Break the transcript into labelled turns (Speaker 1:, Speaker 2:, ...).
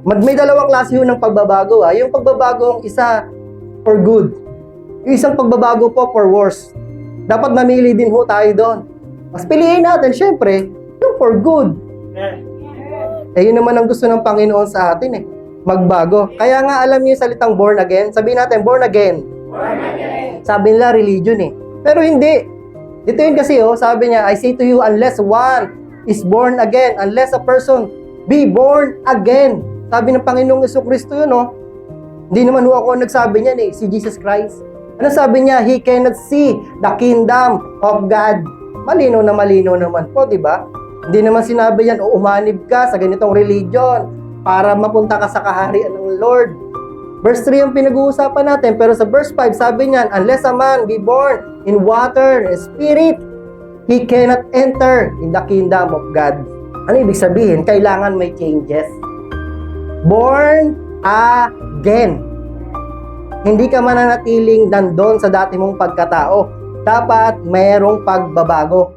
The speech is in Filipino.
Speaker 1: May dalawang klase yun ng pagbabago. Yung pagbabagong isa for good. Yung isang pagbabago po for worse. Dapat mamili din ho tayo doon. Mas piliin natin, syempre, yung for good. Yun naman ang gusto ng Panginoon sa atin magbago. Kaya nga alam niyo yung salitang born again? Sabihin natin, born again.
Speaker 2: Born again.
Speaker 1: Sabi nila religion Pero hindi. Dito yun kasi sabi niya, I say to you, unless one is born again, unless a person be born again. Sabi ng Panginoong Jesucristo yun Hindi naman ako nagsabi niyan si Jesus Christ. Ano sabi niya? He cannot see the kingdom of God. Malinaw naman po, di ba? Hindi naman sinabi yan, umanib ka sa ganitong religion para mapunta ka sa kaharian ng Lord. Verse 3 ang pinag-uusapan natin, pero sa verse 5, sabi niyan, unless a man be born in water and spirit, he cannot enter in the kingdom of God. Ano ibig sabihin? Kailangan may changes. Born again. Hindi ka mananatiling nandun sa dati mong pagkatao. Dapat mayroong pagbabago.